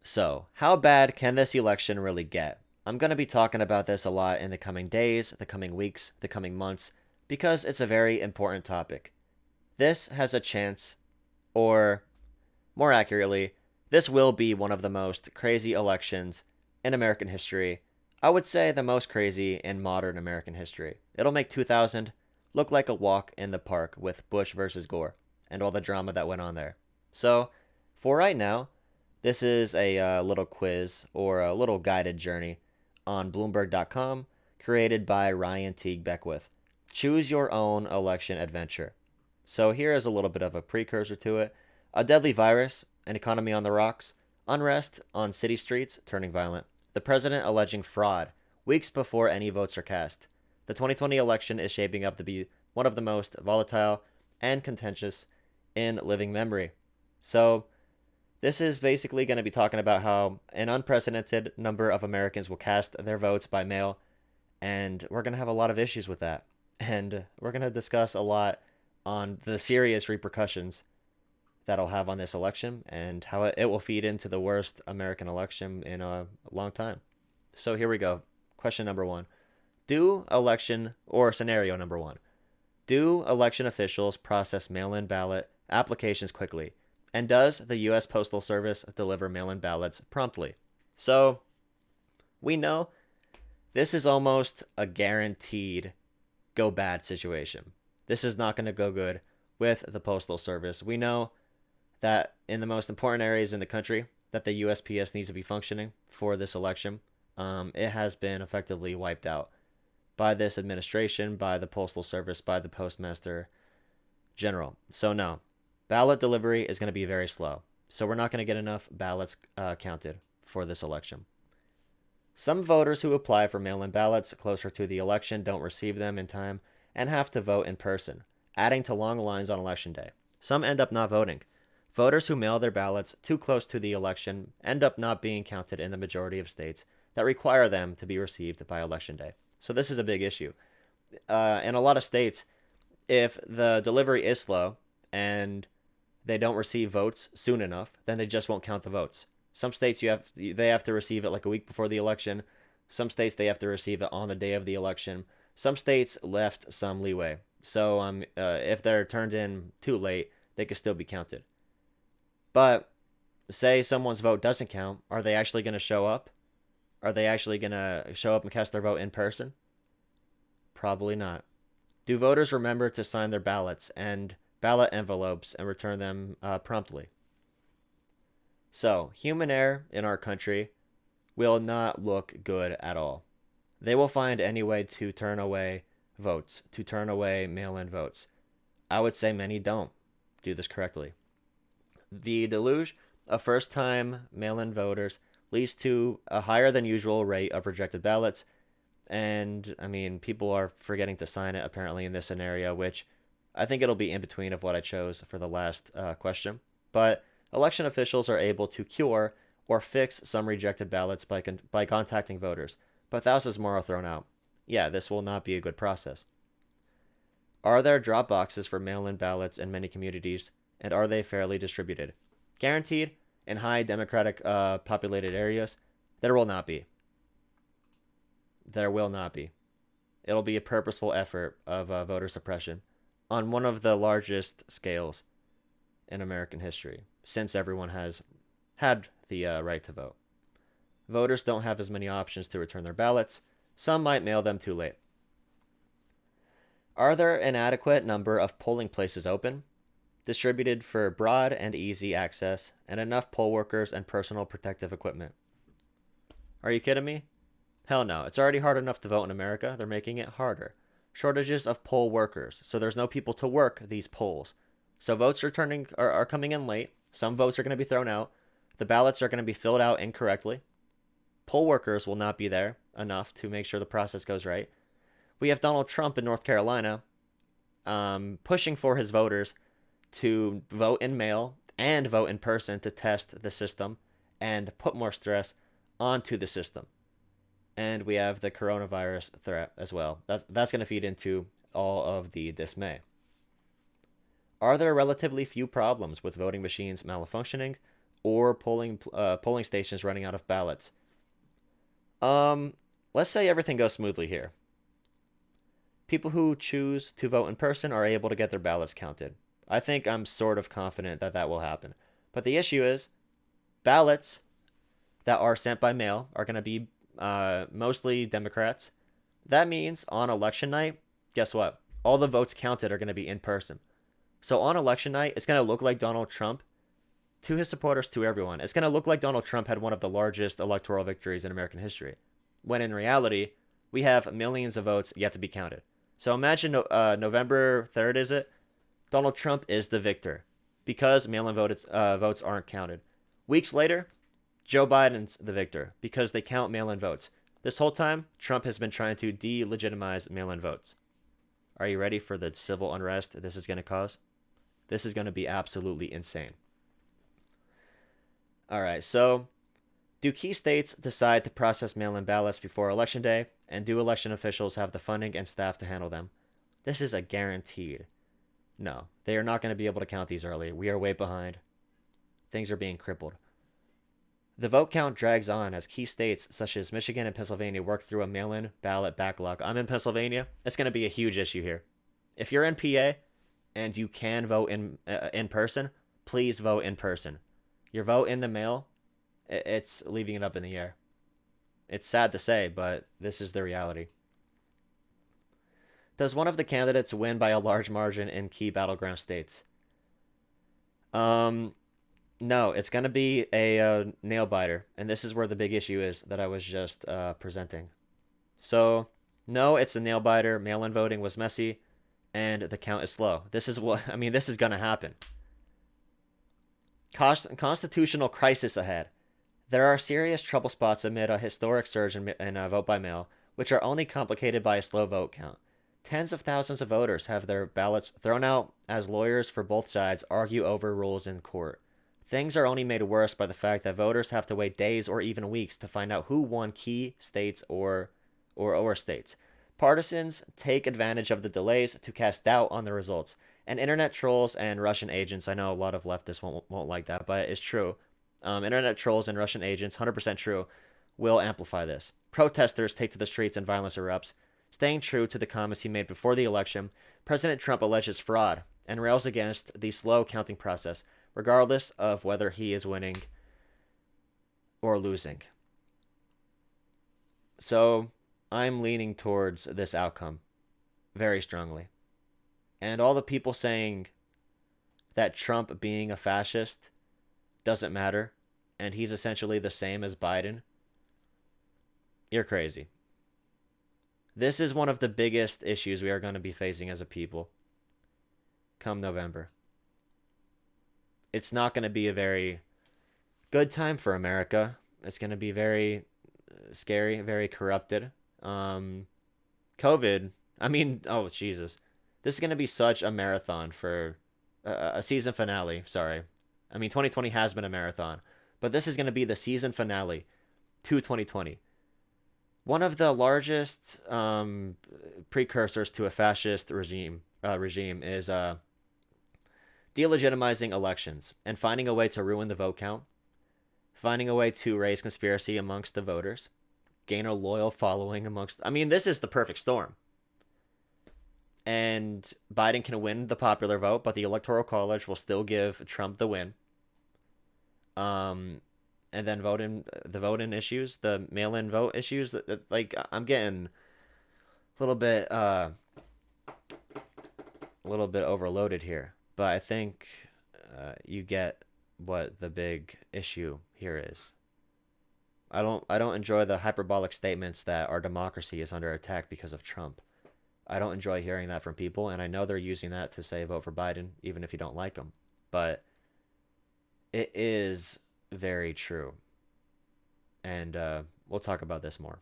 So, how bad can this election really get? I'm going to be talking about this a lot in the coming days, the coming weeks, the coming months, because it's a very important topic. This has a chance, or more accurately, this will be one of the most crazy elections in American history. I would say the most crazy in modern American history. It'll make 2000 look like a walk in the park with Bush versus Gore and all the drama that went on there. So, for right now, this is a little quiz or a little guided journey on Bloomberg.com created by Ryan Teague Beckwith. Choose your own election adventure. So here is a little bit of a precursor to it. A deadly virus, an economy on the rocks, unrest on city streets turning violent, the president alleging fraud weeks before any votes are cast. The 2020 election is shaping up to be one of the most volatile and contentious in living memory. So, this is basically going to be talking about how an unprecedented number of Americans will cast their votes by mail, and we're going to have a lot of issues with that. And we're going to discuss a lot on the serious repercussions that'll have on this election and how it will feed into the worst American election in a long time. So here we go. Question number one. Do election, or scenario number one, do election officials process mail in ballot applications quickly? And does the U.S. Postal Service deliver mail in ballots promptly? So, we know this is almost a guaranteed go bad situation. This is not going to go good with the Postal Service. We know that in the most important areas in the country that the USPS needs to be functioning for this election, it has been effectively wiped out by this administration, by the Postal Service, by the Postmaster General. So no, ballot delivery is going to be very slow. So we're not going to get enough ballots counted for this election. Some voters who apply for mail in ballots closer to the election don't receive them in time and have to vote in person, adding to long lines on election day. Some end up not voting. Voters who mail their ballots too close to the election end up not being counted in the majority of states that require them to be received by election day. So this is a big issue. In a lot of states, if the delivery is slow and they don't receive votes soon enough, then they just won't count the votes. Some states they have to receive it like a week before the election. Some states they have to receive it on the day of the election. Some states left some leeway. So if they're turned in too late, they could still be counted. But say someone's vote doesn't count, are they actually going to show up? Are they actually going to show up and cast their vote in person? Probably not. Do voters remember to sign their ballots and ballot envelopes and return them promptly? So, human error in our country will not look good at all. They will find any way to turn away votes, to turn away mail in votes. I would say many don't do this correctly. The deluge of first time mail in voters leads to a higher than usual rate of rejected ballots. And I mean, people are forgetting to sign it apparently in this scenario, which I think it'll be in between of what I chose for the last question. But election officials are able to cure or fix some rejected ballots by contacting voters, but thousands more are thrown out. Yeah, this will not be a good process. Are there drop boxes for mail in ballots in many communities, and are they fairly distributed? Guaranteed, in high Democratic populated areas, there will not be. There will not be. It'll be a purposeful effort of voter suppression on one of the largest scales in American history since everyone has had the right to vote. Voters don't have as many options to return their ballots. Some might mail them too late. Are there an adequate number of polling places open, distributed for broad and easy access, and enough poll workers and personal protective equipment? Are you kidding me? Hell no. It's already hard enough to vote in America. They're making it harder. Shortages of poll workers, so there's no people to work these polls. So votes are coming in late. Some votes are going to be thrown out. The ballots are going to be filled out incorrectly. Poll workers will not be there enough to make sure the process goes right. We have Donald Trump in North Carolina pushing for his voters to vote in mail and vote in person to test the system and put more stress onto the system. And we have the coronavirus threat as well. That's going to feed into all of the dismay. Are there relatively few problems with voting machines malfunctioning, or polling stations running out of ballots. Um, let's say everything goes smoothly here. People who choose to vote in person are able to get their ballots counted. I think I'm sort of confident that that will happen. But the issue is ballots that are sent by mail are going to be mostly Democrats. That means on election night, guess what? All the votes counted are going to be in person. So on election night, it's going to look like Donald Trump to his supporters, to everyone. It's going to look like Donald Trump had one of the largest electoral victories in American history, when in reality, we have millions of votes yet to be counted. So imagine November 3rd, is it? Donald Trump is the victor because mail-in votes aren't counted. Weeks later, Joe Biden's the victor because they count mail-in votes. This whole time, Trump has been trying to delegitimize mail-in votes. Are you ready for the civil unrest this is going to cause? This is going to be absolutely insane. All right, so do key states decide to process mail in ballots before Election Day? And do election officials have the funding and staff to handle them? This is a guaranteed. No, they are not going to be able to count these early. We are way behind. Things are being crippled. The vote count drags on as key states such as Michigan and Pennsylvania work through a mail in ballot backlog. I'm in Pennsylvania. It's going to be a huge issue here. If you're in PA and you can vote in person, please vote in person. Your vote in the mail, it's leaving it up in the air. It's sad to say, but this is the reality. Does one of the candidates win by a large margin in key battleground states? Um, no, it's going to be a nail biter, and this is where the big issue is that I was just presenting. So, no, it's a nail biter. Mail in voting was messy, and the count is slow. This is what, I mean, this is going to happen. Constitutional crisis ahead. There are serious trouble spots amid a historic surge in vote by mail, which are only complicated by a slow vote count. Tens of thousands of voters have their ballots thrown out as lawyers for both sides argue over rules in court. Things are only made worse by the fact that voters have to wait days or even weeks to find out who won key states or states. Partisans take advantage of the delays to cast doubt on the results. And internet trolls and Russian agents, I know a lot of leftists won't like that, but it's true. Internet trolls and Russian agents, 100% true, will amplify this. Protesters take to the streets and violence erupts. Staying true to the comments he made before the election, President Trump alleges fraud and rails against the slow counting process, regardless of whether he is winning or losing. So, I'm leaning towards this outcome very strongly. And all the people saying that Trump being a fascist doesn't matter and he's essentially the same as Biden, you're crazy. This is one of the biggest issues we are going to be facing as a people come November. It's not going to be a very good time for America. It's going to be very scary, very corrupted. COVID, I mean, oh, Jesus. This is going to be such a marathon for a season finale. Sorry. I mean, 2020 has been a marathon, but this is going to be the season finale to 2020. One of the largest precursors to a fascist regime is delegitimizing elections and finding a way to ruin the vote count, finding a way to raise conspiracy amongst the voters, gain a loyal following amongst. I mean, this is the perfect storm. And Biden can win the popular vote, but the Electoral College will still give Trump the win. Um, and then vote in issues, the mail-in vote issues. Like I'm getting a little bit overloaded here, but I think you get what the big issue here is. I don't enjoy the hyperbolic statements that our democracy is under attack because of Trump. I don't enjoy hearing that from people, and I know they're using that to say vote for Biden, even if you don't like him. But it is very true, and we'll talk about this more.